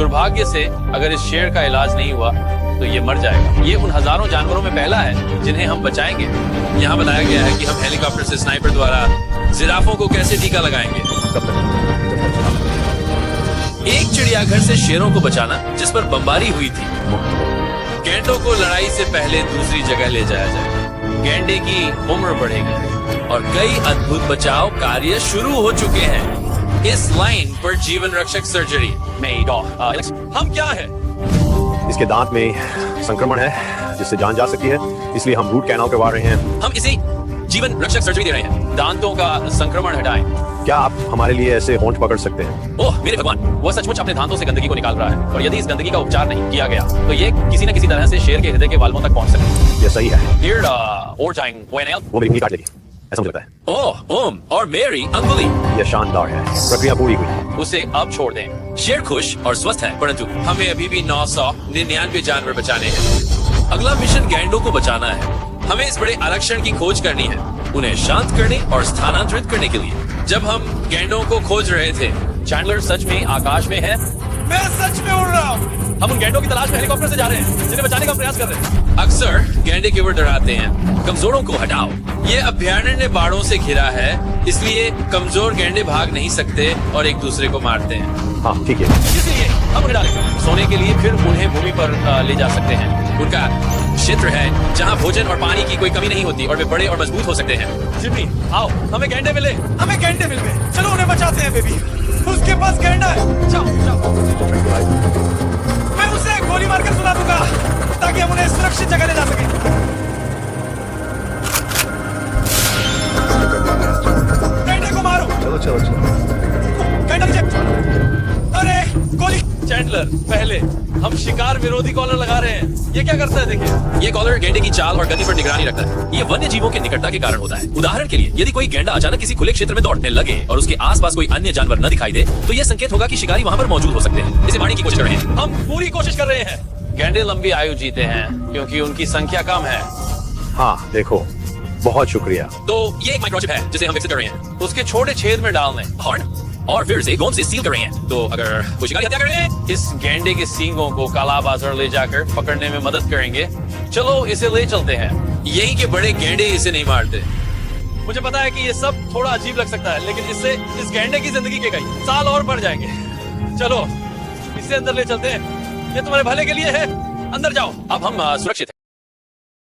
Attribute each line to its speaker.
Speaker 1: दुर्भाग्य से अगर इस शेर का इलाज नहीं हुआ तो ये मर जाएगा। ये उन हजारों जानवरों में पहला है जिन्हें हम बचाएंगे। यहाँ बताया गया है कि हम हेलीकॉप्टर से स्नाइपर द्वारा जिराफों को कैसे टीका लगाएंगे। एक चिड़ियाघर से शेरों को बचाना जिस पर बमबारी हुई थी। गैंडों को लड़ाई से पहले दूसरी जगह ले जाया जाए। गैंडे की उम्र बढ़ेगी और कई अद्भुत बचाव कार्य शुरू हो चुके हैं। इस लाइन पर जीवन रक्षक सर्जरी में हम क्या है?
Speaker 2: इसके दांत में संक्रमण है जिससे जान जा सकती है, इसलिए हम रूट कैनाल करवा रहे हैं।
Speaker 1: हम इसे जीवन रक्षक सर्जरी दे रहे हैं। दांतों का संक्रमण हटाएं।
Speaker 2: क्या आप हमारे लिए ऐसे होंठ पकड़ सकते हैं?
Speaker 1: ओह मेरे भगवान, वह सचमुच अपने दांतों से गंदगी को निकाल रहा है और यदि इस गंदगी का उपचार नहीं किया गया तो ये किसी न किसी तरह से शेर के हृदय के वाल्वों तक पहुंच सकती है।
Speaker 2: ये सही है।
Speaker 1: वो
Speaker 2: मेरी उंगली काट लेगी, ऐसा मुझे लगता है।
Speaker 1: ओह ओम और मेरी अंगुली।
Speaker 2: यह शानदार है। प्रक्रिया पूरी हुई।
Speaker 1: उसे अब छोड़ दें। शेर खुश और स्वस्थ है, परंतु हमें अभी भी 999 जानवर बचाने हैं। अगला मिशन गैंडों को बचाना है। हमें इस बड़े आरक्षण की खोज करनी है, उन्हें शांत करने और स्थानांतरित करने के लिए। जब हम गैंडों को खोज रहे थे, चैंडलर सच में आकाश में है। मैं सच में उड़ रहा हूँ। हम उन गैंडों की तलाश में हेलीकॉप्टर से जा रहे हैं जिन्हें बचाने का प्रयास कर रहे हैं। अक्सर गैंडे केवल डराते हैं। कमजोरों को हटाओ। ये अभयारण्य बाड़ों से घिरा है, इसलिए कमजोर गैंडे भाग नहीं सकते और एक दूसरे को मारते हैं।
Speaker 2: हाँ ठीक है।
Speaker 1: इसलिए हम उन्हें डालेंगे सोने के लिए, फिर उन्हें भूमि पर ले जा सकते हैं। उनका क्षेत्र है जहाँ भोजन और पानी की कोई कमी नहीं होती और वे बड़े और मजबूत हो सकते हैं। जिम्मी आओ, हमें गैंडे मिले। हमें गैंडे मिल गए। चलो उन्हें बचाते हैं बेबी। उसके पास गैंडा है। जाओ जाओ। मैं उसे गोली मारकर सुला दूंगा ताकि हम उन्हें सुरक्षित जगह ले जा सकें। गैंडे को मारो।
Speaker 2: चलो चलो चलो।
Speaker 1: गैंडा नीचे। अरे गोली। चैंडलर पहले हम शिकार विरोधी कॉलर लगा रहे हैं। ये क्या करता है देखिए। ये कॉलर गैंडे की चाल और गति पर निगरानी रखता है। ये वन्य जीवों की निकटता के कारण होता है। उदाहरण के लिए यदि कोई गैंडा अचानक किसी खुले क्षेत्र में दौड़ने लगे और उसके आसपास कोई अन्य जानवर न दिखाई दे तो यह संकेत होगा कि शिकारी वहां पर मौजूद हो सकते हैं। इसे मारने की कोशिश कर रहे हैं। हम पूरी कोशिश कर रहे हैं। गैंडे लंबी आयु जीते हैं क्योंकि उनकी संख्या कम है।
Speaker 2: हाँ देखो, बहुत शुक्रिया।
Speaker 1: तो ये एक माइक्रोचिप है जिसे हम विकसित कर रहे हैं। उसके छोटे छेद में डाल दें और फिर से गोंद से सील कर रहे हैं। तो अगर कोई शिकारी हत्या कर रहे हैं, इस गैंडे के सींगों को काला बाजार ले जाकर पकड़ने में मदद करेंगे। चलो इसे ले चलते हैं। यही के बड़े गैंडे इसे नहीं मारते। मुझे पता है कि ये सब थोड़ा अजीब लग सकता है, लेकिन इससे इस गैंडे की जिंदगी के कई साल और बढ़ जाएंगे। चलो इसे अंदर ले चलते हैं। ये तुम्हारे भले के लिए है। अंदर जाओ। अब हम सुरक्षित हैं।